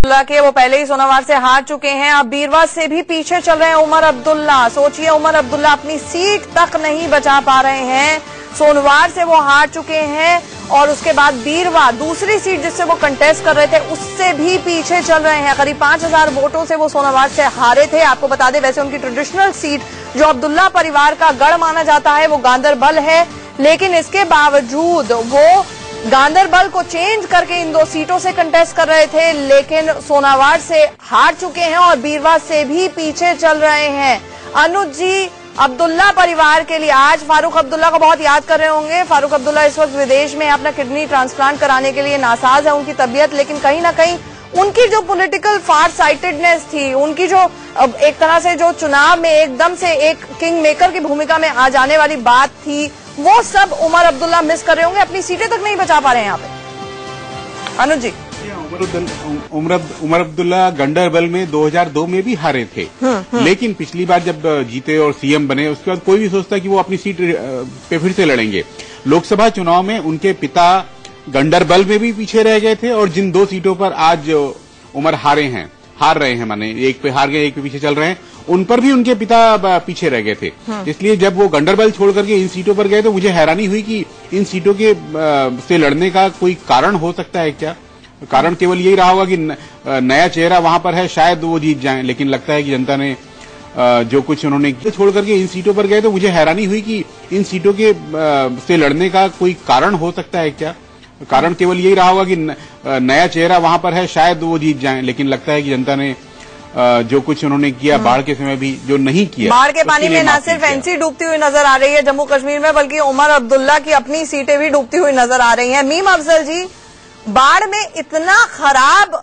के वो पहले ही सोनावार से हार चुके हैं। अब बीरवा से भी पीछे चल रहे हैं उमर अब्दुल्ला। सोचिए, उमर अब्दुल्ला अपनी सीट तक नहीं बचा पा रहे हैं। सोनवार से वो हार चुके हैं और उसके बाद बीरवा दूसरी सीट जिससे वो कंटेस्ट कर रहे थे उससे भी पीछे चल रहे हैं। करीब 5000 वोटों से वो सोनावार से हारे थे। आपको बता दें, वैसे उनकी ट्रेडिशनल सीट जो अब्दुल्ला परिवार का गढ़ माना जाता है वो गांदरबल है, लेकिन इसके बावजूद वो गांदरबल को चेंज करके इन 2 सीटों से कंटेस्ट कर रहे थे, लेकिन सोनावार से हार चुके हैं और बीरवा से भी पीछे चल रहे हैं। अनुज जी, अब्दुल्ला परिवार के लिए आज फारूक अब्दुल्ला को बहुत याद कर रहे होंगे। फारूक अब्दुल्ला इस वक्त विदेश में अपना किडनी ट्रांसप्लांट कराने के लिए नासाज है उनकी तबीयत, लेकिन कहीं ना कहीं उनकी जो पॉलिटिकल फार साइटेडनेस थी, उनकी जो एक तरह से जो चुनाव में एकदम से एक किंग मेकर की भूमिका में आ जाने वाली बात थी, वो सब उमर अब्दुल्ला मिस कर रहे होंगे। अपनी सीटें तक नहीं बचा पा रहे हैं यहाँ पे। अनुज जी, उमर अब्दुल्ला गंडरबल में 2002 में भी हारे थे, लेकिन पिछली बार जब जीते और सीएम बने उसके बाद कोई भी सोचता कि वो अपनी सीट पे फिर से लड़ेंगे। लोकसभा चुनाव में उनके पिता गंडरबल में भी पीछे रह गए थे और जिन 2 सीटों पर आज उमर हार रहे हैं, माने एक पे हार गए, एक पे पीछे चल रहे हैं, उन पर भी उनके पिता पीछे रह गए थे। इसलिए जब वो गंडरबल छोड़ करके इन सीटों पर गए तो मुझे हैरानी हुई कि इन सीटों के से लड़ने का कोई कारण हो सकता है क्या? कारण केवल यही रहा होगा कि नया चेहरा वहां पर है, शायद वो जीत जाएं, लेकिन लगता है कि जनता ने जो कुछ उन्होंने छोड़ करके इन सीटों पर गए तो मुझे हैरानी हुई कि इन सीटों के से लड़ने का कोई कारण हो सकता है क्या? कारण केवल यही रहा होगा कि नया चेहरा वहां पर है, शायद वो जीत जाएं, लेकिन लगता है कि जनता ने जो कुछ उन्होंने किया बाढ़ के समय भी जो नहीं किया, बाढ़ के पानी में न सिर्फ एनसी डूबती हुई नजर आ रही है जम्मू कश्मीर में, बल्कि उमर अब्दुल्ला की अपनी सीटें भी डूबती हुई नजर आ रही हैं। मीम अफजल जी, बाढ़ में इतना खराब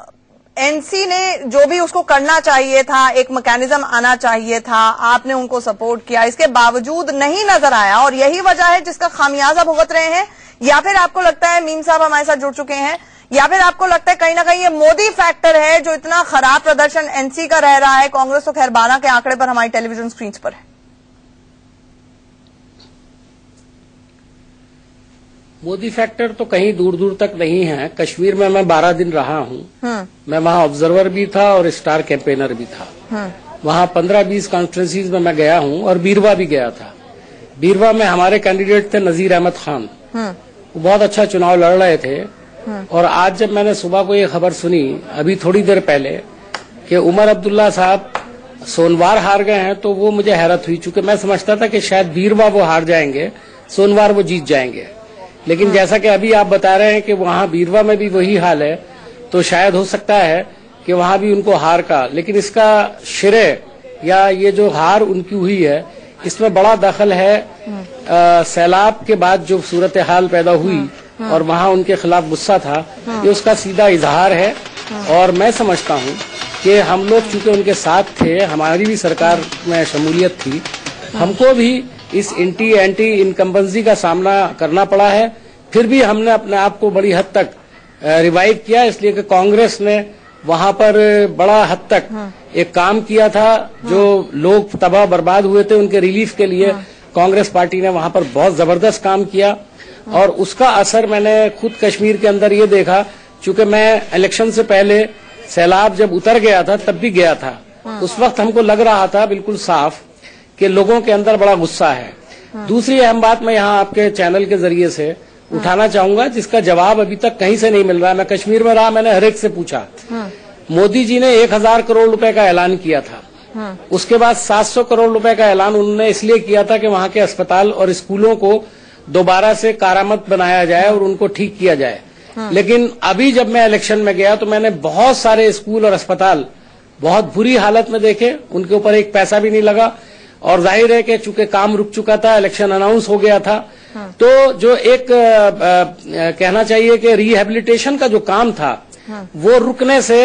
एनसी ने जो भी उसको करना चाहिए था, एक मैकेनिज्म आना चाहिए था, आपने उनको सपोर्ट किया, इसके बावजूद नहीं नजर आया और यही वजह है जिसका खामियाजा भुगत रहे हैं। या फिर आपको लगता है, मीम साहब हमारे साथ जुड़ चुके हैं, या फिर आपको लगता है कहीं ना कहीं ये मोदी फैक्टर है जो इतना खराब प्रदर्शन एनसी का रह रहा है? कांग्रेस तो खैर 12 के आंकड़े पर हमारी टेलीविजन स्क्रीन पर है। मोदी फैक्टर तो कहीं दूर दूर तक नहीं है। कश्मीर में मैं 12 दिन रहा हूं। मैं वहां ऑब्जर्वर भी था और स्टार कैंपेनर भी था। वहां 15-20 कॉन्फ्रेंसीज में मैं गया हूं और बीरवा भी गया था। बीरवा में हमारे कैंडिडेट थे नजीर अहमद खान, वो बहुत अच्छा चुनाव लड़ रहे थे। और आज जब मैंने सुबह को ये खबर सुनी अभी थोड़ी देर पहले कि उमर अब्दुल्ला साहब सोनवार हार गए हैं, तो वो मुझे हैरत हुई, चूंकि मैं समझता था कि शायद बीरवा वो हार जाएंगे, सोनवार वो जीत जाएंगे। लेकिन जैसा कि अभी आप बता रहे हैं कि वहां बीरवा में भी वही हाल है, तो शायद हो सकता है कि वहां भी उनको हार का, लेकिन इसका श्रेय या ये जो हार उनकी हुई है इसमें बड़ा दखल है सैलाब के बाद जो सूरत हाल पैदा हुई और वहां उनके खिलाफ गुस्सा था, ये उसका सीधा इजहार है। और मैं समझता हूं कि हम लोग चूंकि उनके साथ थे, हमारी भी सरकार में शमूलियत थी, हमको भी इस एंटी इनकम्बेंसी का सामना करना पड़ा है। फिर भी हमने अपने आप को बड़ी हद तक रिवाइव किया, इसलिए कि कांग्रेस ने वहां पर बड़ा हद तक एक काम किया था। जो लोग तबाह बर्बाद हुए थे उनके रिलीफ के लिए कांग्रेस पार्टी ने वहां पर बहुत जबरदस्त काम किया और उसका असर मैंने खुद कश्मीर के अंदर ये देखा। चूंकि मैं इलेक्शन से पहले सैलाब जब उतर गया था तब भी गया था, उस वक्त हमको लग रहा था बिल्कुल साफ कि लोगों के अंदर बड़ा गुस्सा है। दूसरी अहम बात मैं यहाँ आपके चैनल के जरिए से उठाना चाहूंगा, जिसका जवाब अभी तक कहीं से नहीं मिल रहा है। मैं कश्मीर में रहा, मैंने हर एक से पूछा। मोदी जी ने 1000 करोड़ रुपए का ऐलान किया था, उसके बाद 700 करोड़ रुपए का ऐलान उन्होंने इसलिए किया था कि वहां के अस्पताल और स्कूलों को दोबारा से कारामत बनाया जाए और उनको ठीक किया जाए। लेकिन अभी जब मैं इलेक्शन में गया तो मैंने बहुत सारे स्कूल और अस्पताल बहुत बुरी हालत में देखे, उनके ऊपर एक पैसा भी नहीं लगा और जाहिर है कि चूंकि काम रुक चुका था, इलेक्शन अनाउंस हो गया था, तो जो एक कहना चाहिए कि रिहेबिलिटेशन का जो काम था वो रुकने से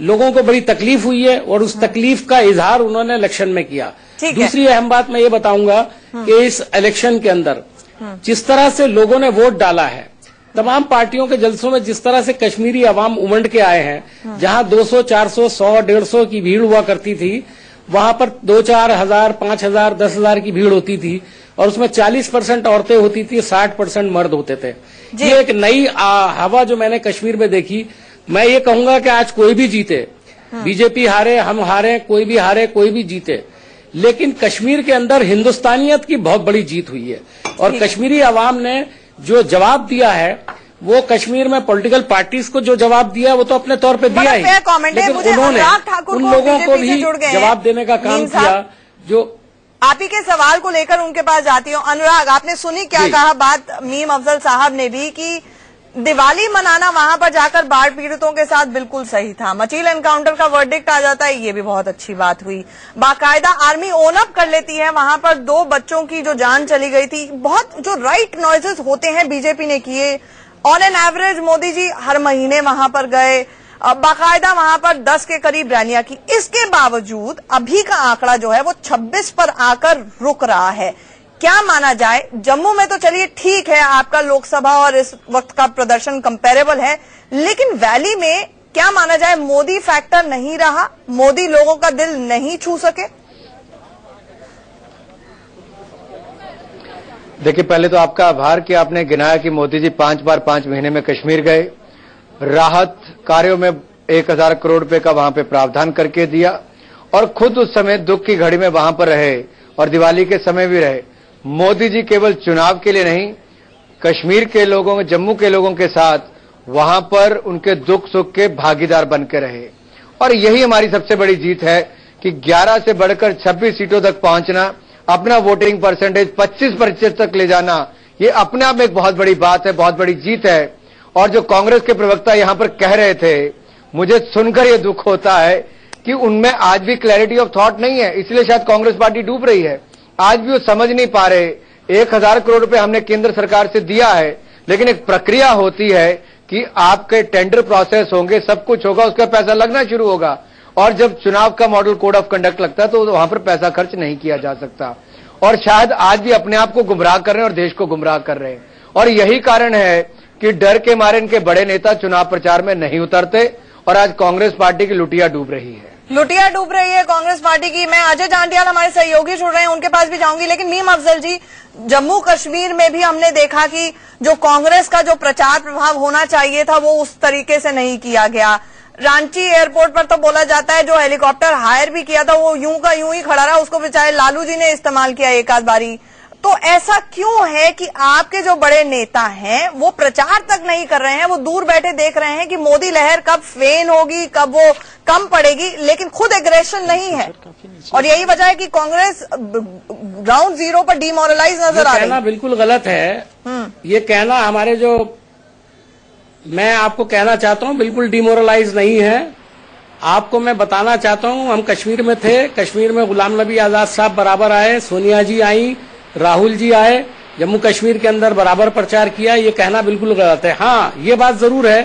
लोगों को बड़ी तकलीफ हुई है और उस तकलीफ का इजहार उन्होंने इलेक्शन में किया। दूसरी अहम बात मैं ये बताऊंगा कि इस इलेक्शन के अंदर जिस तरह से लोगों ने वोट डाला है, तमाम पार्टियों के जलसों में जिस तरह से कश्मीरी अवाम उमड़ के आए हैं, जहां 200, 400, 100, 150 की भीड़ हुआ करती थी, वहां पर 2-4 हजार, 5,000, 10,000 की भीड़ होती थी और उसमें 40% औरतें होती थी, 60% मर्द होते थे। ये एक नई हवा जो मैंने कश्मीर में देखी, मैं ये कहूंगा कि आज कोई भी जीते, बीजेपी हारे, हम हारे, कोई भी जीते, लेकिन कश्मीर के अंदर हिंदुस्तानियत की बहुत बड़ी जीत हुई है। और कश्मीरी अवाम ने जो जवाब दिया है, वो कश्मीर में पॉलिटिकल पार्टीज को जो जवाब दिया वो तो अपने तौर पे दिया ही, लेकिन उन्होंने उन लोगों को भी जवाब देने का काम किया। जो आप ही के सवाल को लेकर उनके पास जाती हूँ। अनुराग, आपने सुनी क्या कहा बात मीम अफजल साहब ने भी, कि दिवाली मनाना वहां पर जाकर बाढ़ पीड़ितों के साथ बिल्कुल सही था, मचील एनकाउंटर का वर्डिक्ट आ जाता है, ये भी बहुत अच्छी बात हुई। बाकायदा आर्मी ओन अप कर लेती है, वहां पर 2 बच्चों की जो जान चली गई थी। बहुत जो राइट नॉइजेस होते हैं बीजेपी ने किए। On an average Modi ji हर महीने वहां पर गए, बाकायदा वहां पर 10 के करीब रैलियां की। इसके बावजूद अभी का आंकड़ा जो है वो 26 पर आकर रुक रहा है। क्या माना जाए? जम्मू में तो चलिए ठीक है, आपका लोकसभा और इस वक्त का प्रदर्शन कंपेरेबल है, लेकिन वैली में क्या माना जाए, मोदी फैक्टर नहीं रहा, मोदी लोगों का दिल नहीं छू सके? देखिए, पहले तो आपका आभार कि आपने गिनाया कि मोदी जी 5 बार 5 महीने में कश्मीर गए, राहत कार्यों में 1000 करोड़ रुपए का वहां पे प्रावधान करके दिया, और खुद उस समय दुख की घड़ी में वहां पर रहे और दिवाली के समय भी रहे। मोदी जी केवल चुनाव के लिए नहीं, कश्मीर के लोगों, जम्मू के लोगों के साथ वहां पर उनके दुख सुख के भागीदार बन के रहे। और यही हमारी सबसे बड़ी जीत है कि 11 से बढ़कर 26 सीटों तक पहुंचना, अपना वोटिंग परसेंटेज 25% तक ले जाना, ये अपने आप में एक बहुत बड़ी बात है, बहुत बड़ी जीत है। और जो कांग्रेस के प्रवक्ता यहां पर कह रहे थे, मुझे सुनकर यह दुख होता है कि उनमें आज भी क्लैरिटी ऑफ थॉट नहीं है, इसलिए शायद कांग्रेस पार्टी डूब रही है। आज भी वो समझ नहीं पा रहे। 1000 करोड़ रुपए हमने केंद्र सरकार से दिया है, लेकिन एक प्रक्रिया होती है कि आपके टेंडर प्रोसेस होंगे, सब कुछ होगा, उसका पैसा लगना शुरू होगा, और जब चुनाव का मॉडल कोड ऑफ कंडक्ट लगता है तो वहां पर पैसा खर्च नहीं किया जा सकता। और शायद आज भी अपने आप को गुमराह कर रहे हैं और देश को गुमराह कर रहे हैं। और यही कारण है कि डर के मारे इनके बड़े नेता चुनाव प्रचार में नहीं उतरते, और आज कांग्रेस पार्टी की लुटिया डूब रही है। लुटिया डूब रही है कांग्रेस पार्टी की। मैं अजय जांडियाल हमारे सहयोगी जुड़ रहे हैं, उनके पास भी जाऊंगी, लेकिन मीम अफजल जी, जम्मू कश्मीर में भी हमने देखा कि जो कांग्रेस का जो प्रचार प्रभाव होना चाहिए था वो उस तरीके से नहीं किया गया। रांची एयरपोर्ट पर तो बोला जाता है जो हेलीकॉप्टर हायर भी किया था वो यूं का यूं ही खड़ा रहा, उसको बेचारे लालू जी ने इस्तेमाल किया एक आध बारी। तो ऐसा क्यों है कि आपके जो बड़े नेता हैं वो प्रचार तक नहीं कर रहे हैं, वो दूर बैठे देख रहे हैं कि मोदी लहर कब फेन होगी, कब वो कम पड़ेगी, लेकिन खुद एग्रेशन नहीं है। और यही वजह है कि कांग्रेस ग्राउंड जीरो पर डिमोरलाइज नजर आ रही है। कहना बिल्कुल गलत है। ये कहना हमारे जो, मैं आपको कहना चाहता हूं, बिल्कुल डिमोरलाइज नहीं है। आपको मैं बताना चाहता हूं, हम कश्मीर में थे, कश्मीर में गुलाम नबी आजाद साहब बराबर आए, सोनिया जी आई, राहुल जी आए, जम्मू कश्मीर के अंदर बराबर प्रचार किया। ये कहना बिल्कुल गलत है। हाँ, ये बात जरूर है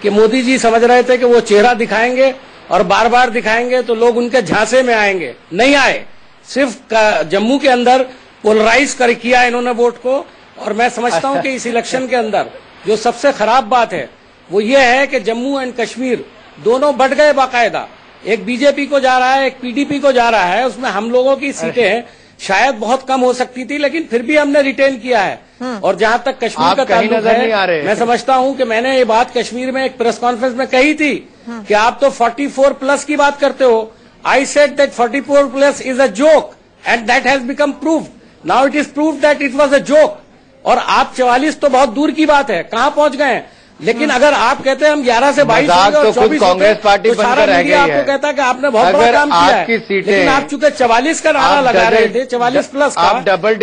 कि मोदी जी समझ रहे थे कि वो चेहरा दिखाएंगे और बार बार दिखाएंगे तो लोग उनके झांसे में आएंगे, नहीं आए। सिर्फ जम्मू के अंदर पोलराइज कर किया इन्होंने वोट को। और मैं समझता हूं कि इस इलेक्शन के अंदर जो सबसे खराब बात है वो ये है कि जम्मू एंड कश्मीर दोनों बढ़ गए बाकायदा। एक बीजेपी को जा रहा है, एक पीडीपी को जा रहा है। उसमें हम लोगों की सीटें शायद बहुत कम हो सकती थी, लेकिन फिर भी हमने रिटेन किया है। और जहां तक कश्मीर का ताल्लुक है, मैं समझता हूं कि मैंने ये बात कश्मीर में एक प्रेस कॉन्फ्रेंस में कही थी कि आप तो 44+ की बात करते हो। I said that 44+ is a joke and that has become proved. Now it is proved that it was a joke. और आप 44 तो बहुत दूर की बात है, कहां पहुंच गए हैं। लेकिन अगर आप कहते हैं हम 11 से 22 होंगे और 24 कांग्रेस पार्टी तो सारा मीडिया आपको कहता है कि आपने बहुत बड़ा काम किया है। लेकिन आप चूंकि 44 का नारा लगा रहे थे, 44+ का,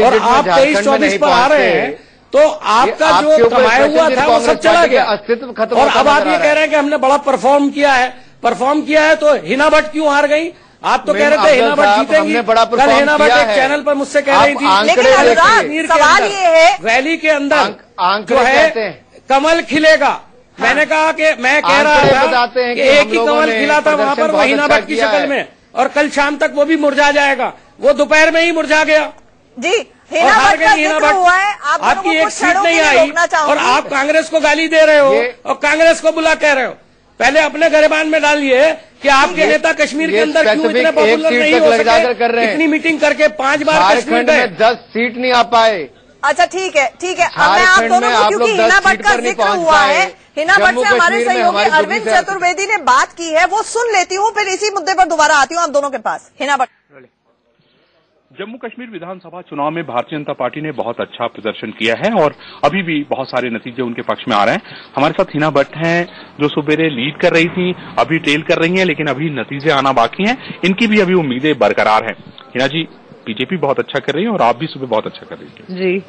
और आप 23-24 पर आ रहे हैं, तो आपका जो कमाया हुआ था वो सब चला गया। और अब आप ये कह रहे हैं कि हमने बड़ा परफॉर्म किया है। परफॉर्म किया है तो हिना भट्ट क्यों हार गई? आप तो कह रहे थे हिना भट्ट जीतेंगी। कल हिना भट्ट एक चैनल पर मुझसे कह रही थी, लेकिन सवाल ये है रैली के अंदर जो है कमल खिलेगा। मैंने कहा कि मैं कह रहा था कि एक ही कमल खिला था वहां पर, वही हिना भट्ट की शक्ल में, और कल शाम तक वो भी मुरझा जाएगा। वो दोपहर में ही मुरझा गया जी। हिना भट्ट हुआ है, आपकी एक सीट नहीं आई और आप कांग्रेस को गाली दे रहे हो और कांग्रेस को बुला कह रहे हो। पहले अपने गिरबान में डालिए कि आपके नेता कश्मीर के अंदर क्यों इतने पॉपुलर नहीं हो सके। इतनी मीटिंग करके 5 बार कश्मीर में 10 सीट नहीं आ पाए। अच्छा ठीक है, ठीक है। अब मैं आप दोनों को, क्योंकि हिना भट्ट का जिक्र हुआ है, हिना भट्ट से हमारे सहयोगी अरविंद चतुर्वेदी ने बात की है, वो सुन लेती हूँ, फिर इसी मुद्दे पर दोबारा आती हूँ आप दोनों के पास। हिना भट्ट। जम्मू कश्मीर विधानसभा चुनाव में भारतीय जनता पार्टी ने बहुत अच्छा प्रदर्शन किया है और अभी भी बहुत सारे नतीजे उनके पक्ष में आ रहे हैं। हमारे साथ हिना भट्ट हैं जो सुबेरे लीड कर रही थी, अभी टेल कर रही हैं, लेकिन अभी नतीजे आना बाकी हैं। इनकी भी अभी उम्मीदें बरकरार हैं। हिना जी, बीजेपी बहुत अच्छा कर रही है और आप भी सुबह बहुत अच्छा कर रही है जी।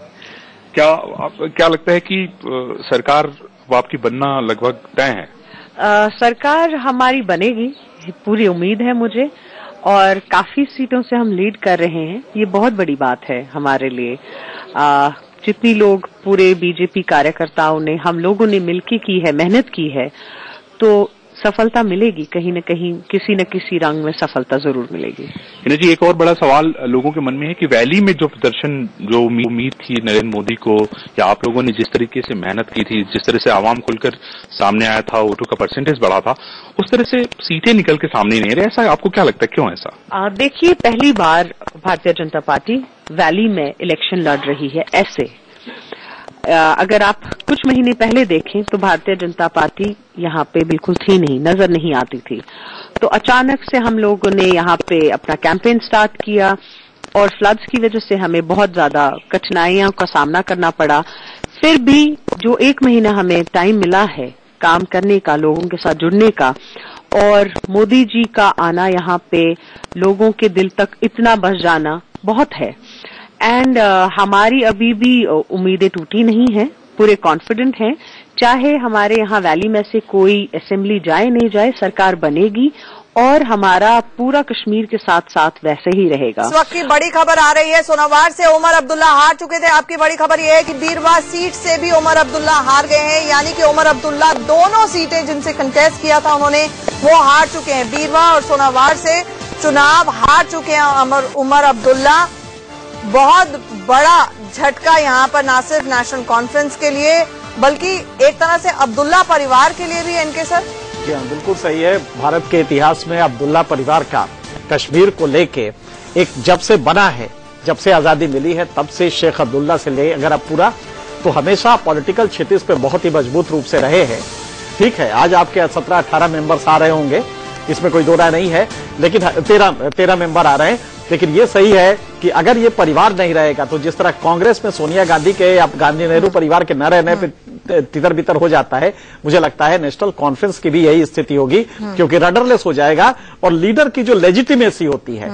क्या लगता है कि सरकार आपकी बनना लगभग तय है? सरकार हमारी बनेगी, पूरी उम्मीद है मुझे, और काफी सीटों से हम लीड कर रहे हैं। ये बहुत बड़ी बात है हमारे लिए। जितनी लोग पूरे बीजेपी कार्यकर्ताओं ने, हम लोगों ने मिलकर की है, मेहनत की है, तो सफलता मिलेगी कहीं न कहीं, किसी न किसी रंग में सफलता जरूर मिलेगी। हिना जी, एक और बड़ा सवाल लोगों के मन में है कि वैली में जो प्रदर्शन, जो उम्मीद थी नरेंद्र मोदी को, या आप लोगों ने जिस तरीके से मेहनत की थी, जिस तरह से आवाम खुलकर सामने आया था, वोटों का परसेंटेज बढ़ा था, उस तरह से सीटें निकल के सामने नहीं रहे। ऐसा आपको क्या लगता है, क्यों ऐसा? देखिए, पहली बार भारतीय जनता पार्टी वैली में इलेक्शन लड़ रही है। ऐसे अगर आप कुछ महीने पहले देखें तो भारतीय जनता पार्टी यहाँ पे बिल्कुल थी नहीं, नजर नहीं आती थी। तो अचानक से हम लोगों ने यहाँ पे अपना कैंपेन स्टार्ट किया और फ्लड्स की वजह से हमें बहुत ज्यादा कठिनाइयों का सामना करना पड़ा। फिर भी जो एक महीना हमें टाइम मिला है काम करने का, लोगों के साथ जुड़ने का, और मोदी जी का आना यहाँ पे लोगों के दिल तक इतना बस जाना बहुत है। एंड हमारी अभी भी उम्मीदें टूटी नहीं है, पूरे कॉन्फिडेंट हैं। चाहे हमारे यहाँ वैली में से कोई असेंबली जाए नहीं जाए, सरकार बनेगी और हमारा पूरा कश्मीर के साथ साथ वैसे ही रहेगा। इस वक्त की बड़ी खबर आ रही है, सोनावार से उमर अब्दुल्ला हार चुके थे। आपकी बड़ी खबर यह है कि बीरवा सीट से भी उमर अब्दुल्ला हार गए हैं, यानी कि उमर अब्दुल्ला दोनों सीटें जिनसे कंटेस्ट किया था उन्होंने, वो हार चुके हैं। बीरवा और सोनावार से चुनाव हार चुके हैं उमर अब्दुल्ला। बहुत बड़ा झटका यहाँ पर ना सिर्फ नेशनल कॉन्फ्रेंस के लिए बल्कि एक तरह से अब्दुल्ला परिवार के लिए भी है। इनके सर जी हाँ, बिल्कुल सही है। भारत के इतिहास में अब्दुल्ला परिवार का कश्मीर को लेके एक जब से बना है, जब से आजादी मिली है, तब से शेख अब्दुल्ला से ले अगर आप पूरा, तो हमेशा पॉलिटिकल क्षितिज पे बहुत ही मजबूत रूप से रहे हैं। ठीक है, आज आपके 17-18 मेंबर्स आ रहे होंगे, इसमें कोई दो राय नहीं है, लेकिन 13 मेंबर आ रहे हैं। लेकिन ये सही है कि अगर ये परिवार नहीं रहेगा तो जिस तरह कांग्रेस में सोनिया गांधी के, अब गांधी नेहरू परिवार के न रहने पे तितर बितर हो जाता है, मुझे लगता है नेशनल कॉन्फ्रेंस की भी यही स्थिति होगी, क्योंकि रडरलेस हो जाएगा और लीडर की जो लेजिटिमेसी होती है,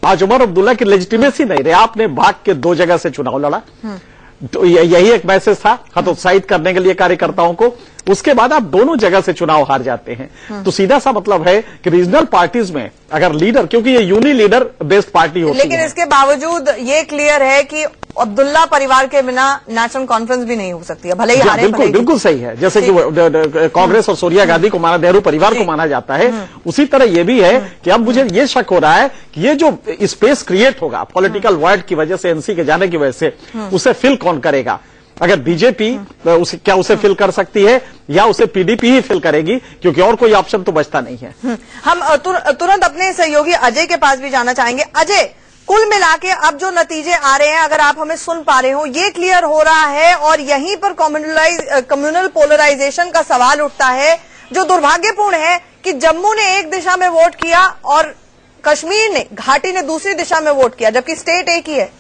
आज उमर अब्दुल्ला की लेजिटिमेसी नहीं रही। आपने भाग के 2 जगह से चुनाव लड़ा, तो यही एक मैसेज था हतोत्साहित करने के लिए कार्यकर्ताओं को। उसके बाद आप दोनों जगह से चुनाव हार जाते हैं, तो सीधा सा मतलब है कि रीजनल पार्टीज में अगर लीडर, क्योंकि ये यूनि लीडर बेस्ड पार्टी होती है, लेकिन इसके बावजूद ये क्लियर है कि अब्दुल्ला परिवार के बिना नेशनल कॉन्फ्रेंस भी नहीं हो सकती है, भले ही हारे। बिल्कुल सही है। जैसे कि कांग्रेस और सोनिया गांधी को माना, नेहरू परिवार को माना जाता है, उसी तरह ये भी है कि अब मुझे ये शक हो रहा है कि ये जो स्पेस क्रिएट होगा पॉलिटिकल वर्ड की वजह से, एनसी के जाने की वजह से, उसे फिल कौन करेगा? अगर बीजेपी उसे फिल कर सकती है या उसे पीडीपी ही फिल करेगी, क्योंकि और कोई ऑप्शन तो बचता नहीं है। हम तुरंत अपने सहयोगी अजय के पास भी जाना चाहेंगे। अजय, कुल मिला के अब जो नतीजे आ रहे हैं, अगर आप हमें सुन पा रहे हो, ये क्लियर हो रहा है और यहीं पर कम्युनल पोलराइजेशन का सवाल उठता है, जो दुर्भाग्यपूर्ण है कि जम्मू ने एक दिशा में वोट किया और कश्मीर ने, घाटी ने दूसरी दिशा में वोट किया, जबकि स्टेट एक ही है।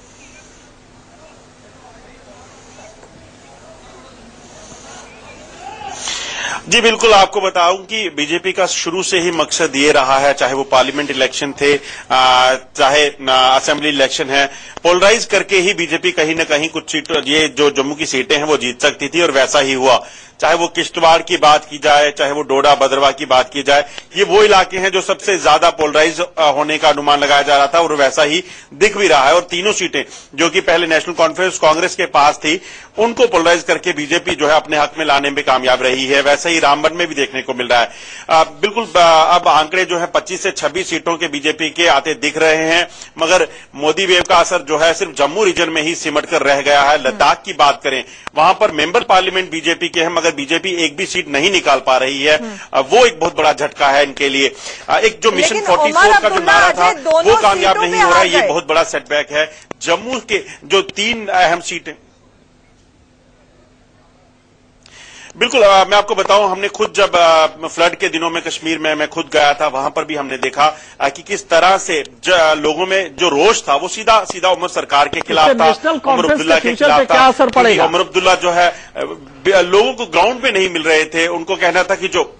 जी बिल्कुल, आपको बताऊं कि बीजेपी का शुरू से ही मकसद ये रहा है, चाहे वो पार्लियामेंट इलेक्शन थे, चाहे असेंबली इलेक्शन है, पोलराइज करके ही बीजेपी कहीं न कहीं कुछ सीट, ये जो जम्मू की सीटें हैं वो जीत सकती थी, और वैसा ही हुआ। चाहे वो किश्तवाड़ की बात की जाए, चाहे वो डोडा भद्रवा की बात की जाए, ये वो इलाके हैं जो सबसे ज्यादा पोलराइज होने का अनुमान लगाया जा रहा था, और वैसा ही दिख भी रहा है। और तीनों सीटें जो कि पहले नेशनल कॉन्फ्रेंस कांग्रेस के पास थी, उनको पोलराइज करके बीजेपी जो है अपने हक में लाने में कामयाब रही है। वैसे ही रामबन में भी देखने को मिल रहा है। बिल्कुल अब आंकड़े जो है 25 से 26 सीटों के बीजेपी के आते दिख रहे हैं, मगर मोदी वेव का असर जो है सिर्फ जम्मू रीजन में ही सिमट कर रह गया है। लद्दाख की बात करें, वहां पर मेंबर पार्लियामेंट बीजेपी के हैं, मगर बीजेपी एक भी सीट नहीं निकाल पा रही है। वो एक बहुत बड़ा झटका है इनके लिए। एक जो मिशन 44 का जो नारा था वो कामयाब नहीं हो रहा है, ये बहुत बड़ा सेटबैक है। जम्मू के जो 3 अहम सीटें, बिल्कुल मैं आपको बताऊं, हमने खुद जब फ्लड के दिनों में कश्मीर में मैं खुद गया था, वहां पर भी हमने देखा कि किस तरह से लोगों में जो रोष था वो सीधा सीधा उमर सरकार के खिलाफ था, उमर अब्दुल्ला के खिलाफ था। असर पड़ेगा? उमर अब्दुल्ला जो है लोगों को ग्राउंड पे नहीं मिल रहे थे, उनको कहना था कि जो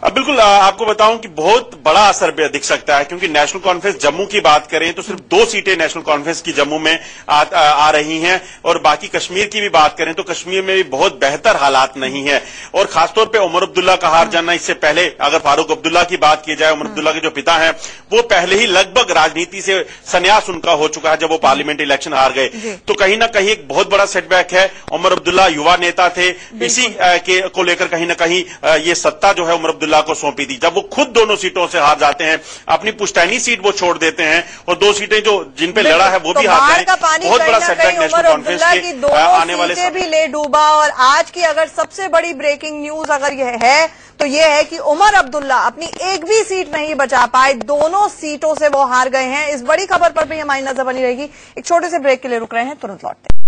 बिल्कुल आपको बताऊं कि बहुत बड़ा असर दिख सकता है, क्योंकि नेशनल कॉन्फ्रेंस जम्मू की बात करें तो सिर्फ 2 सीटें नेशनल कॉन्फ्रेंस की जम्मू में आ रही हैं, और बाकी कश्मीर की भी बात करें तो कश्मीर में भी बहुत बेहतर हालात नहीं है। और खासतौर पे उमर अब्दुल्ला का हार जाना, इससे पहले अगर फारूक अब्दुल्ला की बात की जाए, उमर अब्दुल्ला के जो पिता हैं वो पहले ही लगभग राजनीति से संन्यास उनका हो चुका है जब वो पार्लियामेंट इलेक्शन हार गए। तो कहीं ना कहीं एक बहुत बड़ा सेटबैक है। उमर अब्दुल्ला युवा नेता थे, इसी को लेकर कहीं ना कहीं ये सत्ता जो है उमर अब्दुल्ला को सौंपी थी। जब वो खुद दोनों सीटों से हार जाते हैं, अपनी पुश्तैनी सीट वो छोड़ देते हैं, और 2 सीटें जो जिन पे लड़ा है वो भी हारते हैं, बहुत बड़ा सेटबैक नेशनल कॉन्फ्रेंस के आने वाले समय भी ले डूबा। और आज की अगर सबसे बड़ी ब्रेकिंग न्यूज अगर यह है तो यह है कि उमर अब्दुल्ला अपनी एक भी सीट नहीं बचा पाए, दोनों सीटों से वो हार गए हैं। इस बड़ी खबर पर भी हमारी नजर बनी रहेगी। एक छोटे से ब्रेक के लिए रुक रहे हैं, तुरंत लौटते हैं।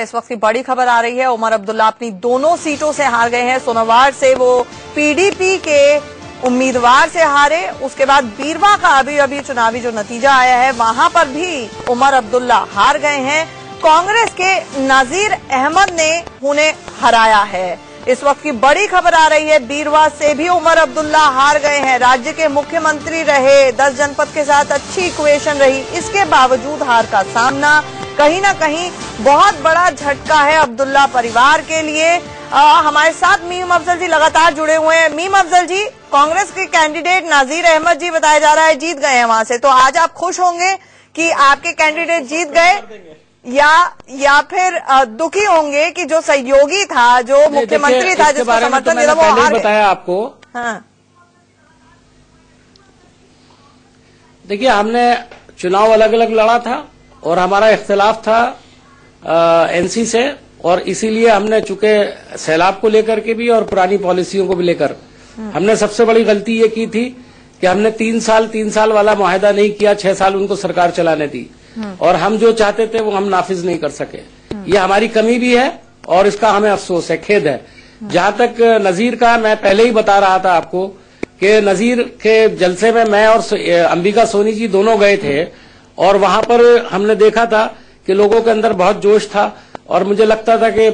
इस वक्त की बड़ी खबर आ रही है, उमर अब्दुल्ला अपनी दोनों सीटों से हार गए हैं। सोनवार से वो पीडीपी के उम्मीदवार से हारे, उसके बाद बीरवा का अभी चुनावी जो नतीजा आया है वहां पर भी उमर अब्दुल्ला हार गए हैं। कांग्रेस के नजीर अहमद ने उन्हें हराया है। इस वक्त की बड़ी खबर आ रही है, बीरवा से भी उमर अब्दुल्ला हार गए हैं। राज्य के मुख्यमंत्री रहे, 10 जनपद के साथ अच्छी इक्वेशन रही, इसके बावजूद हार का सामना। कहीं ना कहीं बहुत बड़ा झटका है अब्दुल्ला परिवार के लिए। हमारे साथ मीम अफजल जी लगातार जुड़े हुए हैं। मीम अफजल जी, कांग्रेस के कैंडिडेट नजीर अहमद जी बताया जा रहा है जीत गए हैं वहां से, तो आज आप खुश होंगे कि आपके कैंडिडेट जीत गए, या फिर दुखी होंगे कि जो सहयोगी था, जो मुख्यमंत्री था, जिसको समर्थन दिया, वो हार गए? बताया आपको। हाँ, देखिए, हमने चुनाव अलग अलग लड़ा था और हमारा इख्तिलाफ था एनसी से, और इसीलिए हमने चूंकि सैलाब को लेकर के भी और पुरानी पॉलिसियों को भी लेकर हमने सबसे बड़ी गलती ये की थी कि हमने 3 साल वाला मुआहदा नहीं किया, 6 साल उनको सरकार चलाने दी, और हम जो चाहते थे वो हम नाफिज नहीं कर सके। ये हमारी कमी भी है और इसका हमें अफसोस है, खेद है। जहां तक नजीर का, मैं पहले ही बता रहा था आपको कि नजीर के जलसे में मैं और अंबिका सोनी जी दोनों गए थे, और वहां पर हमने देखा था कि लोगों के अंदर बहुत जोश था, और मुझे लगता था कि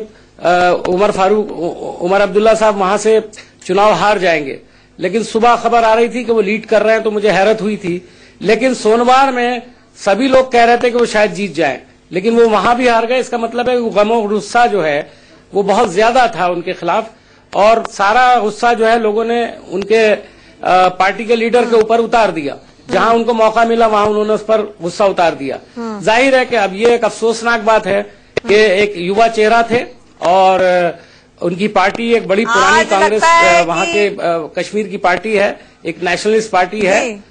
उमर अब्दुल्ला साहब वहां से चुनाव हार जाएंगे। लेकिन सुबह खबर आ रही थी कि वो लीड कर रहे हैं, तो मुझे हैरत हुई थी। लेकिन सोनवार में सभी लोग कह रहे थे कि वो शायद जीत जाए, लेकिन वो वहां भी हार गए। इसका मतलब है कि गम और गुस्सा जो है वो बहुत ज्यादा था उनके खिलाफ, और सारा गुस्सा जो है लोगों ने उनके पार्टी के लीडर के ऊपर उतार दिया। जहां उनको मौका मिला वहां उन्होंने उस पर गुस्सा उतार दिया। जाहिर है कि अब ये एक अफसोसनाक बात है कि एक युवा चेहरा थे, और उनकी पार्टी एक बड़ी पुरानी कांग्रेस वहां के कश्मीर की पार्टी है, एक नेशनलिस्ट पार्टी है।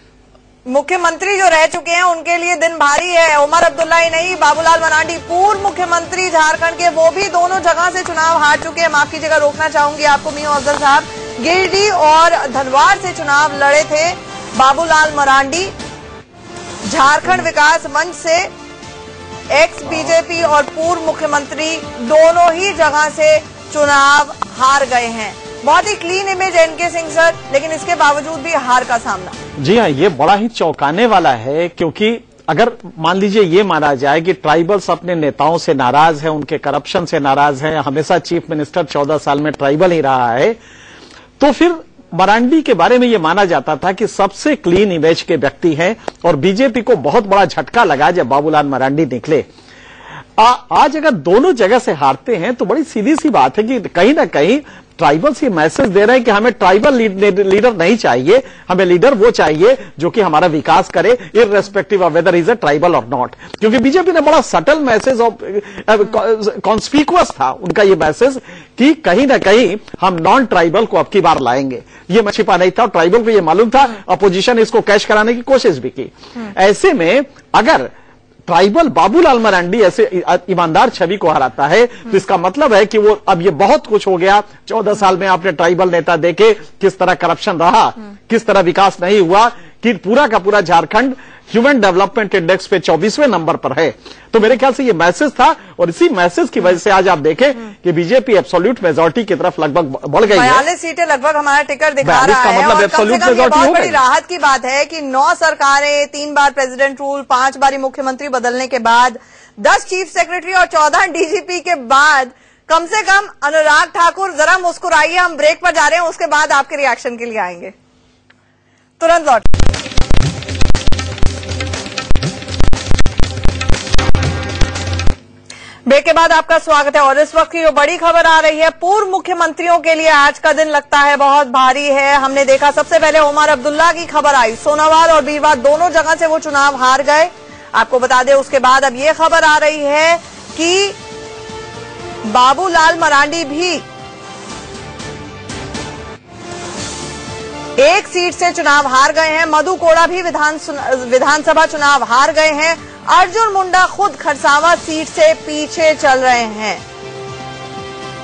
मुख्यमंत्री जो रह चुके हैं उनके लिए दिन भारी है। उमर अब्दुल्ला ही नहीं, बाबूलाल मरांडी पूर्व मुख्यमंत्री झारखंड के, वो भी दोनों जगह से चुनाव हार चुके हैं। माफ कीजिएगा, रोकना चाहूंगी आपको मीम अफजल साहब। गिरिडीह और धनवार से चुनाव लड़े थे बाबूलाल मरांडी। झारखंड विकास मंच से एक्स बीजेपी और पूर्व मुख्यमंत्री दोनों ही जगह से चुनाव हार गए हैं। बहुत ही क्लीन इमेज है इनके सिंह सर, लेकिन इसके बावजूद भी हार का सामना। जी हाँ, ये बड़ा ही चौंकाने वाला है, क्योंकि अगर मान लीजिए ये माना जाए कि ट्राइबल्स अपने नेताओं से नाराज है, उनके करप्शन से नाराज है, हमेशा चीफ मिनिस्टर 14 साल में ट्राइबल ही रहा है, तो फिर मरांडी के बारे में यह माना जाता था कि सबसे क्लीन इमेज के व्यक्ति हैं, और बीजेपी को बहुत बड़ा झटका लगा जब बाबूलाल मरांडी निकले। आज अगर दोनों जगह से हारते हैं तो बड़ी सीधी सी बात है कि कहीं ना कहीं ट्राइबल्स ये मैसेज दे रहे हैं कि हमें ट्राइबल लीडर नहीं चाहिए, हमें लीडर वो चाहिए जो कि हमारा विकास करे, irrespective of whether is a tribal or not. क्योंकि बीजेपी ने बड़ा सटल मैसेज ऑफ कॉन्स्पिकुअस था उनका ये मैसेज कि कहीं ना कहीं हम नॉन ट्राइबल को अब की बार लाएंगे। ये मैं छिपा नहीं था, ट्राइबल को ये मालूम था, अपोजिशन इसको कैश कराने की कोशिश भी की। ऐसे में अगर ट्राइबल बाबूलाल मरांडी ऐसे ईमानदार छवि को हराता है तो इसका मतलब है कि वो अब ये बहुत कुछ हो गया। 14 साल में आपने ट्राइबल नेता देखे किस तरह करप्शन रहा, किस तरह विकास नहीं हुआ, कि पूरा का पूरा झारखंड ह्यूमन डेवलपमेंट इंडेक्स पे 24वें नंबर पर है। तो मेरे ख्याल से ये मैसेज था और इसी मैसेज की वजह से आज आप देखें कि बीजेपी एब्सोल्यूट मेजॉरिटी की तरफ लगभग बढ़ गई है। 42 सीटें लगभग हमारा टिकर दिखा रहा है मतलब और एब्सोल्यूट कम से कम ये मेजॉरिटी बहुत हो बड़ी गई। राहत की बात है कि 9 सरकारें, 3 बार प्रेसिडेंट रूल, 5 बारी मुख्यमंत्री बदलने के बाद, 10 चीफ सेक्रेटरी और 14 डीजीपी के बाद कम से कम अनुराग ठाकुर जरा मुस्कुराइए। हम ब्रेक पर जा रहे हैं, उसके बाद आपके रिएक्शन के लिए आएंगे, तुरंत लौट। ब्रेक के बाद आपका स्वागत है और इस वक्त की जो बड़ी खबर आ रही है, पूर्व मुख्यमंत्रियों के लिए आज का दिन लगता है बहुत भारी है। हमने देखा सबसे पहले उमर अब्दुल्ला की खबर आई, सोनावार और बीरवा दोनों जगह से वो चुनाव हार गए। आपको बता दें उसके बाद अब ये खबर आ रही है कि बाबूलाल मरांडी भी एक सीट से चुनाव हार गए हैं। मधु कोड़ा भी विधानसभा चुनाव हार गए हैं। अर्जुन मुंडा खुद खरसावा सीट से पीछे चल रहे हैं।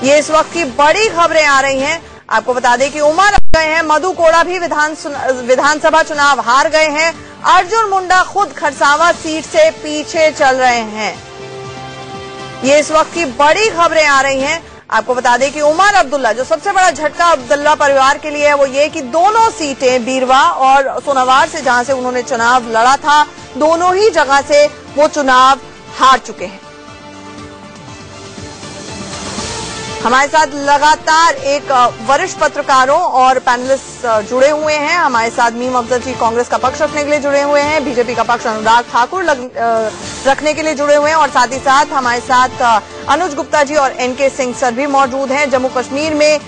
ये इस वक्त की बड़ी खबरें आ रही हैं। आपको बता दें कि उमर गए हैं, मधु कोड़ा भी विधानसभा चुनाव हार गए हैं। अर्जुन मुंडा खुद खरसावा सीट से पीछे चल रहे हैं। ये इस वक्त की बड़ी खबरें आ रही हैं। आपको बता दें कि उमर अब्दुल्ला, जो सबसे बड़ा झटका अब्दुल्ला परिवार के लिए है वो ये कि दोनों सीटें बीरवा और सोनावार से जहां से उन्होंने चुनाव लड़ा था, दोनों ही जगह से वो चुनाव हार चुके हैं। हमारे साथ लगातार एक वरिष्ठ पत्रकारों और पैनलिस्ट जुड़े हुए हैं। हमारे साथ मीम अफजल जी कांग्रेस का पक्ष रखने के लिए जुड़े हुए हैं, बीजेपी का पक्ष अनुराग ठाकुर रखने के लिए जुड़े हुए हैं और साथ ही साथ हमारे साथ अनुज गुप्ता जी और एनके सिंह सर भी मौजूद हैं। जम्मू कश्मीर में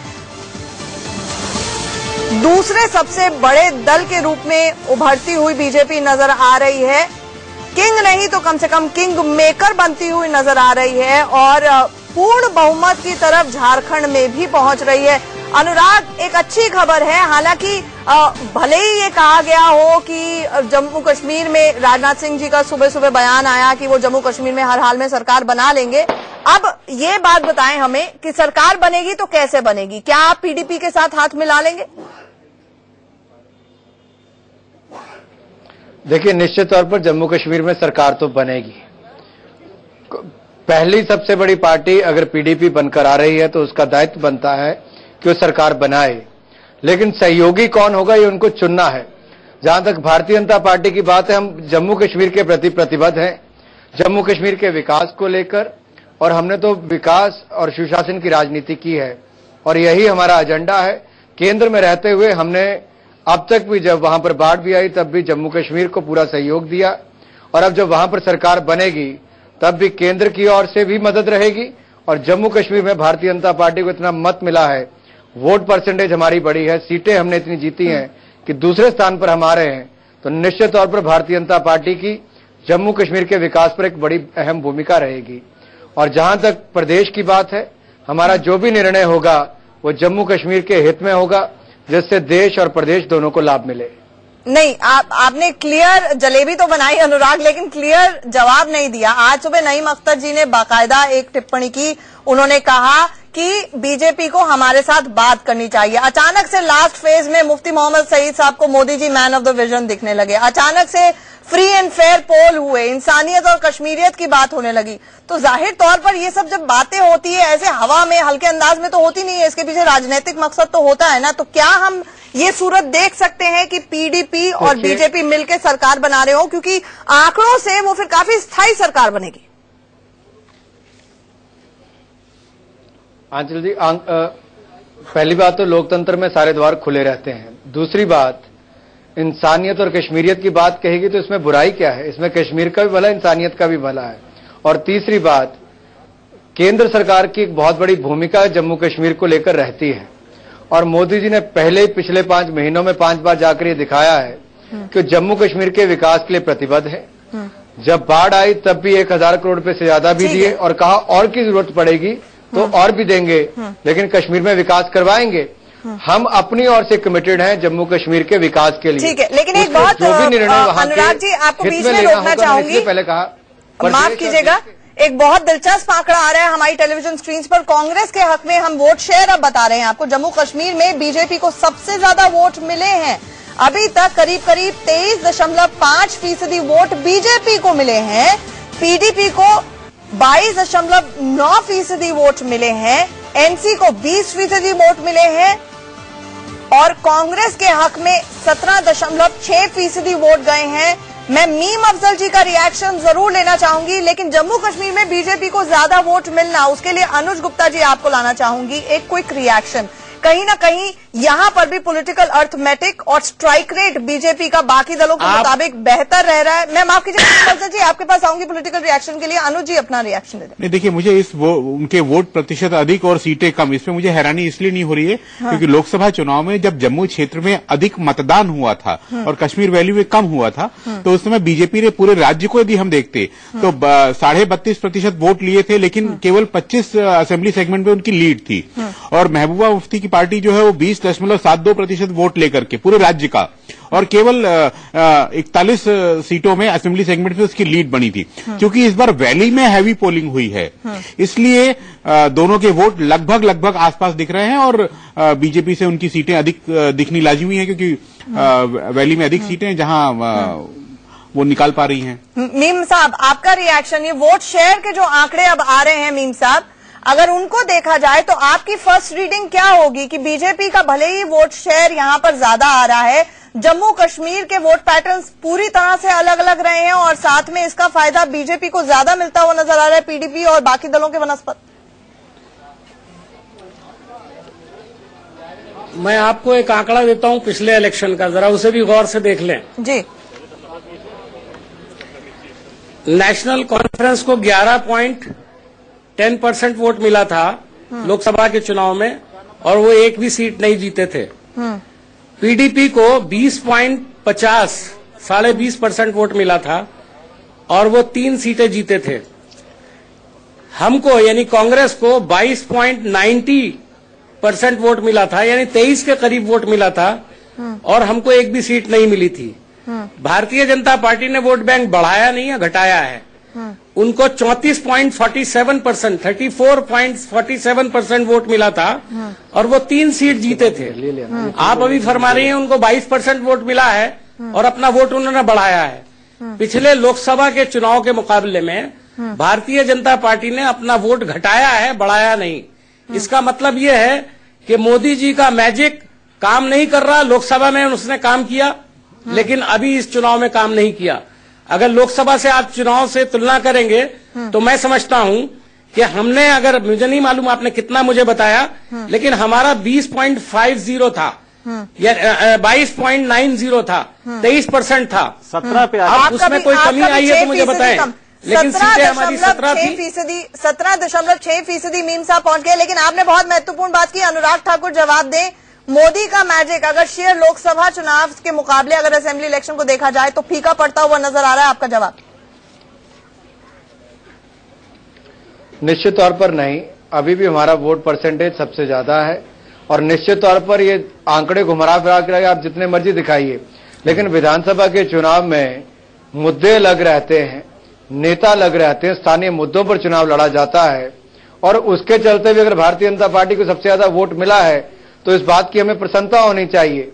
दूसरे सबसे बड़े दल के रूप में उभरती हुई बीजेपी नजर आ रही है। किंग नहीं तो कम से कम किंग मेकर बनती हुई नजर आ रही है और पूर्ण बहुमत की तरफ झारखंड में भी पहुंच रही है। अनुराग, एक अच्छी खबर है, हालांकि भले ही ये कहा गया हो कि जम्मू कश्मीर में राजनाथ सिंह जी का सुबह सुबह बयान आया कि वो जम्मू कश्मीर में हर हाल में सरकार बना लेंगे। अब ये बात बताएं हमें कि सरकार बनेगी तो कैसे बनेगी? क्या आप पीडीपी के साथ हाथ मिला लेंगे? देखिए, निश्चित तौर पर जम्मू कश्मीर में सरकार तो बनेगी। पहली सबसे बड़ी पार्टी अगर पीडीपी बनकर आ रही है तो उसका दायित्व बनता है कि वो सरकार बनाए, लेकिन सहयोगी कौन होगा ये उनको चुनना है। जहां तक भारतीय जनता पार्टी की बात है, हम जम्मू कश्मीर के प्रति प्रतिबद्ध हैं, जम्मू कश्मीर के विकास को लेकर, और हमने तो विकास और सुशासन की राजनीति की है और यही हमारा एजेंडा है। केंद्र में रहते हुए हमने अब तक भी, जब वहां पर बाढ़ भी आई तब भी जम्मू कश्मीर को पूरा सहयोग दिया, और अब जब वहां पर सरकार बनेगी तब भी केंद्र की ओर से भी मदद रहेगी। और जम्मू कश्मीर में भारतीय जनता पार्टी को इतना मत मिला है, वोट परसेंटेज हमारी बड़ी है, सीटें हमने इतनी जीती हैं कि दूसरे स्थान पर हम आ रहे हैं, तो निश्चित तौर पर भारतीय जनता पार्टी की जम्मू कश्मीर के विकास पर एक बड़ी अहम भूमिका रहेगी। और जहां तक प्रदेश की बात है, हमारा जो भी निर्णय होगा वो जम्मू कश्मीर के हित में होगा, जिससे देश और प्रदेश दोनों को लाभ मिले। नहीं, आपने क्लियर जलेबी तो बनाई अनुराग, लेकिन क्लियर जवाब नहीं दिया। आज सुबह नईम अख्तर जी ने बाकायदा एक टिप्पणी की, उन्होंने कहा कि बीजेपी को हमारे साथ बात करनी चाहिए। अचानक से लास्ट फेज में मुफ्ती मोहम्मद सईद साहब को Modi ji man of the vision दिखने लगे, अचानक से फ्री एंड फेयर पोल हुए, इंसानियत और कश्मीरियत की बात होने लगी। तो जाहिर तौर पर ये सब जब बातें होती है ऐसे हवा में हल्के अंदाज में तो होती नहीं है, इसके पीछे राजनीतिक मकसद तो होता है ना। तो क्या हम ये सूरत देख सकते हैं कि पीडीपी और बीजेपी मिलकर सरकार बना रहे हो? क्योंकि आंकड़ों से वो फिर काफी स्थायी सरकार बनेगी। आंचल जी, पहली बात तो लोकतंत्र में सारे द्वार खुले रहते हैं। दूसरी बात, इंसानियत और कश्मीरियत की बात कहेगी तो इसमें बुराई क्या है? इसमें कश्मीर का भी भला, इंसानियत का भी भला है। और तीसरी बात, केंद्र सरकार की एक बहुत बड़ी भूमिका जम्मू कश्मीर को लेकर रहती है, और मोदी जी ने पहले ही पिछले 5 महीनों में 5 बार जाकर ये दिखाया है कि जम्मू कश्मीर के विकास के लिए प्रतिबद्ध है। जब बाढ़ आई तब भी 1000 करोड़ रुपए से ज्यादा भी दिए और कहा और की जरूरत पड़ेगी तो और भी देंगे, लेकिन कश्मीर में विकास करवाएंगे। हम अपनी ओर से कमिटेड हैं जम्मू कश्मीर के विकास के लिए। ठीक है, लेकिन एक बहुत जो भी निर्णय वहां अनुराग जी, आपको बीच में रोकना चाहूंगी, पहले कहा, माफ कीजिएगा, एक बहुत दिलचस्प आंकड़ा आ रहा है हमारी टेलीविजन स्क्रीन पर। कांग्रेस के हक में हम वोट शेयर अब बता रहे हैं आपको। जम्मू कश्मीर में बीजेपी को सबसे ज्यादा वोट मिले हैं। अभी तक करीब करीब 23.5% वोट बीजेपी को मिले हैं, पीडीपी को 22.9% वोट मिले हैं, एनसी को 20% वोट मिले हैं और कांग्रेस के हक में 17.6% वोट गए हैं। मैं मीम अफजल जी का रिएक्शन जरूर लेना चाहूंगी, लेकिन जम्मू कश्मीर में बीजेपी को ज्यादा वोट मिलना, उसके लिए अनुज गुप्ता जी आपको लाना चाहूंगी। एक क्विक रिएक्शन, कहीं ना कहीं यहां पर भी पॉलिटिकल अर्थमेटिक और स्ट्राइक रेट बीजेपी का बाकी दलों के मुताबिक बेहतर रह रहा है। मैं माफ कीजिए जी, आपके पास आऊंगी पॉलिटिकल रिएक्शन के लिए। अनुज जी अपना रिएक्शन दे दें। नहीं, देखिए, मुझे उनके वोट प्रतिशत अधिक और सीटें कम, इसमें मुझे हैरानी इसलिए नहीं हो रही है क्योंकि लोकसभा चुनाव में जब जम्मू क्षेत्र में अधिक मतदान हुआ था और कश्मीर वैली में कम हुआ था, तो उस समय बीजेपी ने पूरे राज्य को यदि हम देखते तो 32.5% वोट लिए थे, लेकिन केवल 25 असेंबली सेगमेंट में उनकी लीड थी। और महबूबा मुफ्ती की पार्टी जो है वो 20.72% वोट लेकर के पूरे राज्य का, और केवल 41 सीटों में असेंबली सेगमेंट में उसकी लीड बनी थी। क्योंकि इस बार वैली में हैवी पोलिंग हुई है, इसलिए दोनों के वोट लगभग आसपास दिख रहे हैं और बीजेपी से उनकी सीटें अधिक दिखनी लाजिमी हैं, क्योंकि वैली में अधिक सीटें जहां वो निकाल पा रही हैं। मीम साहब आपका रिएक्शन, ये वोट शेयर के जो आंकड़े अब आ रहे हैं मीम साहब, अगर उनको देखा जाए तो आपकी फर्स्ट रीडिंग क्या होगी कि बीजेपी का भले ही वोट शेयर यहां पर ज्यादा आ रहा है, जम्मू कश्मीर के वोट पैटर्न्स पूरी तरह से अलग अलग रहे हैं और साथ में इसका फायदा बीजेपी को ज्यादा मिलता हुआ नजर आ रहा है पीडीपी और बाकी दलों के बनस्पत? मैं आपको एक आंकड़ा देता हूं पिछले इलेक्शन का, जरा उसे भी गौर से देख लें जी। नेशनल कॉन्फ्रेंस को 11.10% वोट मिला था लोकसभा के चुनाव में और वो एक भी सीट नहीं जीते थे। पीडीपी को 20.50 20.5% वोट मिला था और वो 3 सीटें जीते थे। हमको यानी कांग्रेस को 22.90% वोट मिला था, यानी 23 के करीब वोट मिला था और हमको एक भी सीट नहीं मिली थी। भारतीय जनता पार्टी ने वोट बैंक बढ़ाया नहीं है, घटाया है। उनको 34.47% 34.47% वोट मिला था और वो 3 सीट जीते थे। आप अभी फरमा रही हैं उनको 22% वोट मिला है और अपना वोट उन्होंने बढ़ाया है। पिछले लोकसभा के चुनाव के मुकाबले में भारतीय जनता पार्टी ने अपना वोट घटाया है, बढ़ाया नहीं। इसका मतलब ये है कि मोदी जी का मैजिक काम नहीं कर रहा। लोकसभा में उसने काम किया लेकिन अभी इस चुनाव में काम नहीं किया। अगर लोकसभा से आप चुनाव से तुलना करेंगे तो मैं समझता हूं कि हमने, अगर मुझे नहीं मालूम आपने कितना मुझे बताया, लेकिन हमारा 20.50 था या 22.90 था, 23% था। 17 पे आप उसमें कोई कमी आई है तो मुझे बताएं। लेकिन सीटें हमारी 17 थी। 17.6% मीम साहब पहुंच गए। लेकिन आपने बहुत महत्वपूर्ण बात की। अनुराग ठाकुर जवाब दें, मोदी का मैजिक अगर शेयर लोकसभा चुनाव के मुकाबले अगर असेंबली इलेक्शन को देखा जाए तो फीका पड़ता हुआ नजर आ रहा है, आपका जवाब? निश्चित तौर पर नहीं, अभी भी हमारा वोट परसेंटेज सबसे ज्यादा है और निश्चित तौर पर ये आंकड़े घुमरा फिरा कर आप जितने मर्जी दिखाइए, लेकिन विधानसभा के चुनाव में मुद्दे लग रहते हैं, नेता लग रहते हैं, स्थानीय मुद्दों पर चुनाव लड़ा जाता है और उसके चलते भी अगर भारतीय जनता पार्टी को सबसे ज्यादा वोट मिला है तो इस बात की हमें प्रसन्नता होनी चाहिए।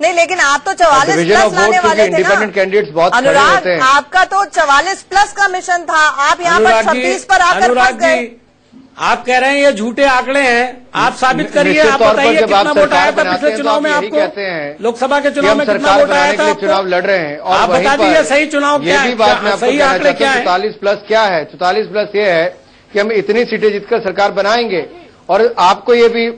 नहीं, लेकिन आप तो 44 प्लस लाने वाले थे ना। इंडिपेंडेंट कैंडिडेट्स बहुत खड़े होते हैं। आपका तो 44 प्लस का मिशन था, आप यहाँ पर 26 पर आकर फंस गए। आप कह रहे हैं ये झूठे आंकड़े हैं, आप साबित करिए। आप बताइए कितना वोट आया था पिछले चुनाव में आपको? कहते हैं लोकसभा के चुनाव में कितना वोट आया था? चुनाव लड़ रहे हैं और आप बता दीजिए सही चुनाव क्या है, सही आंकड़े क्या है? 44 प्लस क्या है? 44 प्लस ये है कि हम इतनी सीटें जीतकर सरकार बनाएंगे। और आपको ये भी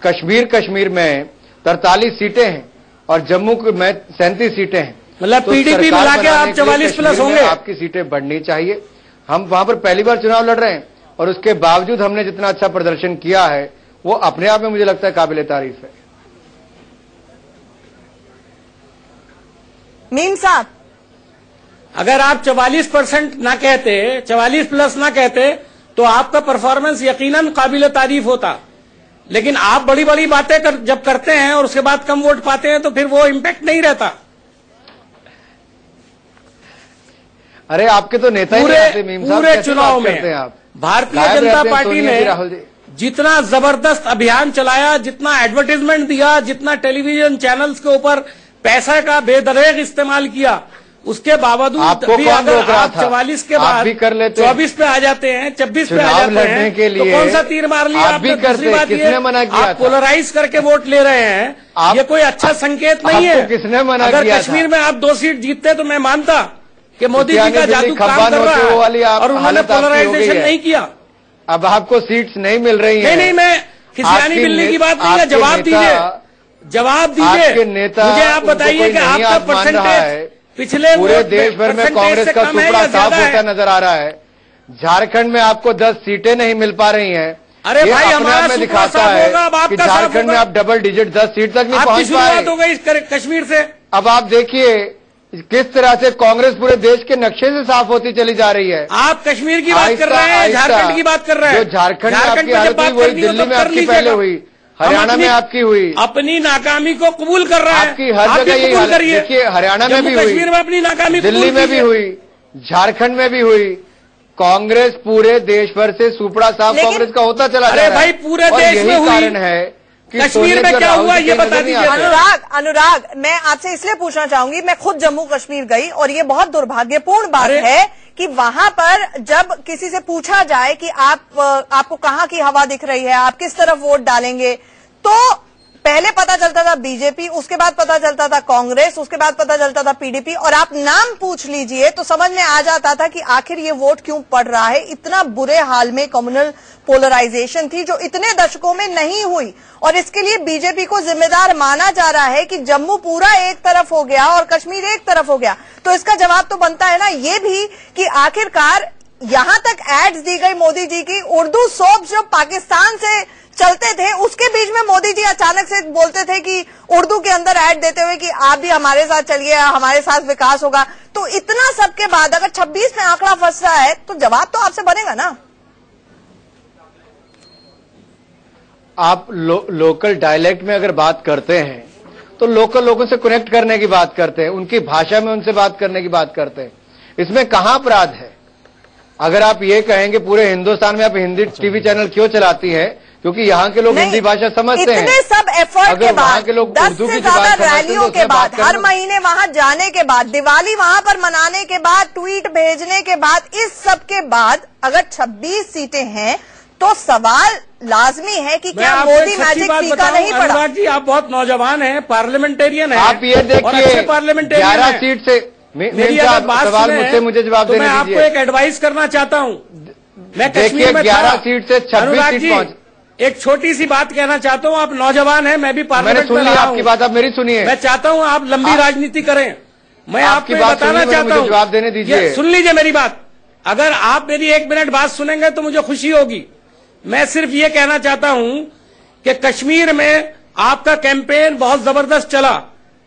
कश्मीर में 43 सीटें हैं और जम्मू में 37 सीटें हैं। मतलब पीडीपी मिला के आप 44 प्लस होंगे। आपकी सीटें बढ़नी चाहिए। हम वहां पर पहली बार चुनाव लड़ रहे हैं और उसके बावजूद हमने जितना अच्छा प्रदर्शन किया है वो अपने आप में मुझे लगता है काबिले तारीफ है। मीम साहब, अगर आप 44% ना कहते, 44 प्लस ना कहते तो आपका परफॉर्मेंस यकीनन काबिले तारीफ होता। लेकिन आप बड़ी बड़ी बातें जब करते हैं और उसके बाद कम वोट पाते हैं तो फिर वो इम्पैक्ट नहीं रहता। अरे आपके तो नेता ही नहीं आते मीम साहब, पूरे चुनाव में आप भारतीय जनता पार्टी ने जितना जबरदस्त अभियान चलाया, जितना एडवर्टाइजमेंट दिया, जितना टेलीविजन चैनल्स के ऊपर पैसा का बेदरेग इस्तेमाल किया, उसके बावजूद भी अगर आप 44 के बाद 24 पे आ जाते हैं, 26 पे आ जाते हैं, तो कौन सा तीर मार लिया आपने? दूसरी बात ये, आप पोलराइज करके वोट ले रहे हैं, ये कोई अच्छा संकेत नहीं है। किसने मना अगर किया? कश्मीर में आप 2 सीट जीतते तो मैं मानता कि मोदी जी का जादू काम कर रहा है और उन्होंने पोलराइजेशन नहीं किया। अब आपको सीट्स नहीं मिल रही हैं। नहीं, मैं खिसियानी मिलने की बात नहीं है। जवाब दीजिए, जवाब दीजिए। मुझे आप बताइए कि आपका परसेंटेज पिछले पूरे देश भर में कांग्रेस का टुकड़ा साफ होता नजर आ रहा है। झारखंड में आपको 10 सीटें नहीं मिल पा रही हैं। अरे भाई, हमारा में दिखाता है कि झारखंड में आप डबल डिजिट 10 सीट तक नहीं पहुंच पा रहे। हो गई कश्मीर से। अब आप देखिए किस तरह से कांग्रेस पूरे देश के नक्शे से साफ होती चली जा रही है। आप कश्मीर की बात कर रहे हैं, झारखंड की बात कर रहे हैं। जो झारखंड में आपकी हालत हुई वही दिल्ली में आपकी पहले हुई, हरियाणा में आपकी हुई। अपनी नाकामी को कबूल कर रहा है। आपकी हर जगह यही हालत। देखिए हरियाणा में भी हुई, कश्मीर में अपनी नाकामी, दिल्ली में भी हुई, झारखंड में भी हुई। कांग्रेस पूरे देश भर से सुपड़ा साफ कांग्रेस का होता चला जा रहा है। अरे भाई, पूरे देश में हुई। कारण है कश्मीर में क्या हुआ ये बता दीजिए। अनुराग, मैं आपसे इसलिए पूछना चाहूंगी, मैं खुद जम्मू कश्मीर गई और ये बहुत दुर्भाग्यपूर्ण बात है कि वहां पर जब किसी से पूछा जाए कि आपको कहाँ की हवा दिख रही है, आप किस तरफ वोट डालेंगे, तो पहले पता चलता था बीजेपी, उसके बाद पता चलता था कांग्रेस, उसके बाद पता चलता था पीडीपी, और आप नाम पूछ लीजिए तो समझ में आ जाता था कि आखिर ये वोट क्यों पड़ रहा है। इतना बुरे हाल में कम्युनल पोलराइजेशन थी जो इतने दशकों में नहीं हुई, और इसके लिए बीजेपी को जिम्मेदार माना जा रहा है कि जम्मू पूरा एक तरफ हो गया और कश्मीर एक तरफ हो गया। तो इसका जवाब तो बनता है ना ये भी कि आखिरकार यहां तक एड्स दी गई मोदी जी की, उर्दू सोप जो पाकिस्तान से चलते थे उसके बीच में मोदी जी अचानक से बोलते थे कि उर्दू के अंदर ऐड देते हुए कि आप भी हमारे साथ चलिए, हमारे साथ विकास होगा। तो इतना सबके बाद अगर 26 में आंकड़ा फंस रहा है तो जवाब तो आपसे बनेगा ना। आप लोकल डायलेक्ट में अगर बात करते हैं तो लोकल लोगों से कनेक्ट करने की बात करते हैं, उनकी भाषा में उनसे बात करने की बात करते हैं। इसमें कहां अपराध है? अगर आप ये कहेंगे पूरे हिंदुस्तान में आप हिंदी टीवी चैनल क्यों चलाती हैं, क्योंकि यहाँ के लोग हिंदी भाषा समझते हैं। इतने सब एफर्ट के बाद, 10 से ज्यादा रैलियों के बाद, हर महीने वहां जाने के बाद, दिवाली वहां पर मनाने के बाद, ट्वीट भेजने के बाद, इस सब के बाद अगर 26 सीटें हैं तो सवाल लाजमी है कि क्या मोदी मैजिक फीका नहीं पड़ा? अनुराग जी, आप बहुत नौजवान हैं, पार्लियामेंटेरियन हैं। आप ये देखिए 11 सीट से मेरी अगर बात मुझसे मुझे जवाब देने दीजिए। मैं आपको एक एडवाइस करना चाहता हूं। मैं कश्मीर में 11 सीट से 26 सीट पहुंच। एक छोटी सी बात कहना चाहता हूं, आप नौजवान हैं, मैं भी पार्लियामेंट में रहा हूं। आपकी बात आप मेरी सुनिए। मैं चाहता हूं आप लंबी राजनीति करें। मैं आपकी बात बताना चाहता हूं, जवाब देने दीजिए। सुन लीजिए मेरी बात। अगर आप मेरी 1 मिनट बात सुनेंगे तो मुझे खुशी होगी। मैं सिर्फ ये कहना चाहता हूं कि कश्मीर में आपका कैंपेन बहुत जबरदस्त चला।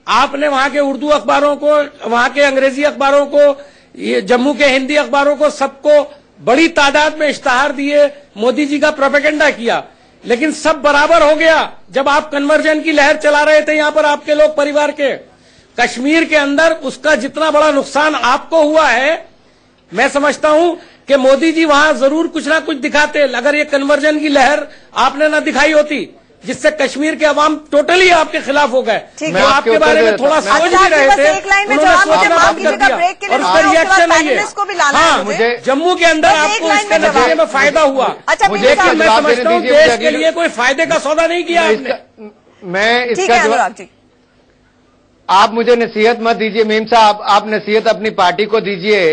आपने वहां के उर्दू अखबारों को, वहां के अंग्रेजी अखबारों को, ये जम्मू के हिंदी अखबारों को, सबको बड़ी तादाद में इश्तहार दिए, मोदी जी का प्रोपेगेंडा किया। लेकिन सब बराबर हो गया जब आप कन्वर्जन की लहर चला रहे थे यहां पर आपके लोग परिवार के। कश्मीर के अंदर उसका जितना बड़ा नुकसान आपको हुआ है, मैं समझता हूं कि मोदी जी वहां जरूर कुछ ना कुछ दिखाते। अगर ये कन्वर्जन की लहर आपने ना दिखाई होती जिससे कश्मीर के अवाम टोटली आपके खिलाफ हो गए, जो आपके बारे में थोड़ा सोच भी रहे थे, उन्होंने सोचना बंद कर दिया और उसका रिएक्शन नहीं है। हाँ, जम्मू के अंदर आपको इसके नतीजे में फायदा हुआ। मुझे मैं समझता हूँ देश के लिए कोई फायदे का सौदा नहीं किया आपने। मैं इसका जवाब, आप मुझे नसीहत मत दीजिए मीम साहब, आप नसीहत अपनी पार्टी को दीजिए।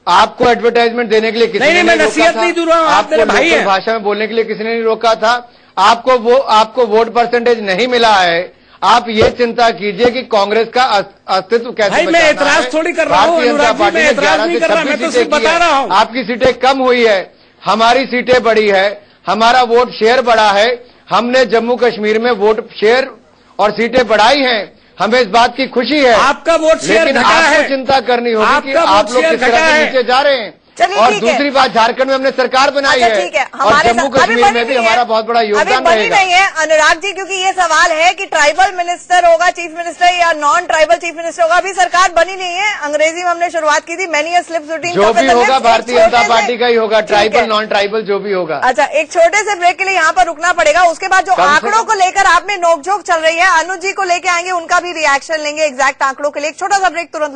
आपको एडवर्टाइजमेंट देने के लिए किसी ने मैं नसीहत नहीं दे रहा हूं, आप मेरे भाई हैं। भाषा में बोलने के लिए किसी ने नहीं रोका था। आपको वोट परसेंटेज नहीं मिला है। आप ये चिंता कीजिए कि कांग्रेस का अस्तित्व कैसे भाई, मैं एतराज थोड़ी कर रहा हूं अनुराग जी, मैं एतराज नहीं कर रहा, मैं तो सिर्फ बता रहा हूं। आपकी सीटें कम हुई है, हमारी सीटें बढ़ी है, हमारा वोट शेयर बढ़ा है। हमने जम्मू कश्मीर में वोट शेयर और सीटें बढ़ाई हैं, हमें इस बात की खुशी है। आपका वोट शेयर लेकिन आपको चिंता करनी होगी कि आप लोग किस तरह से नीचे जा रहे हैं। चलिए और ठीक है। दूसरी बात, झारखंड में हमने सरकार बनाई अच्छा, ठीक है। और हमारे जम्मू साथ- कश्मीर में भी हमारा बहुत बड़ा योगदान अभी बनी रहेगा। नहीं है अनुराग जी, क्योंकि ये सवाल है कि ट्राइबल मिनिस्टर होगा चीफ मिनिस्टर या नॉन ट्राइबल चीफ मिनिस्टर होगा। अभी सरकार बनी नहीं है। अंग्रेजी में हमने शुरुआत की थी, मैनी स्लिप्स रूटीन जो भी होगा भारतीय जनता पार्टी का ही होगा, ट्राइबल नॉन ट्राइबल जो भी होगा। अच्छा, एक छोटे से ब्रेक के लिए यहाँ पर रुकना पड़ेगा। उसके बाद जो आंकड़ों को लेकर आप में नोकझोंक चल रही है, अनुज जी को लेके आएंगे, उनका भी रिएक्शन लेंगे एग्जैक्ट आंकड़ों के लिए। एक छोटा सा ब्रेक तुरंत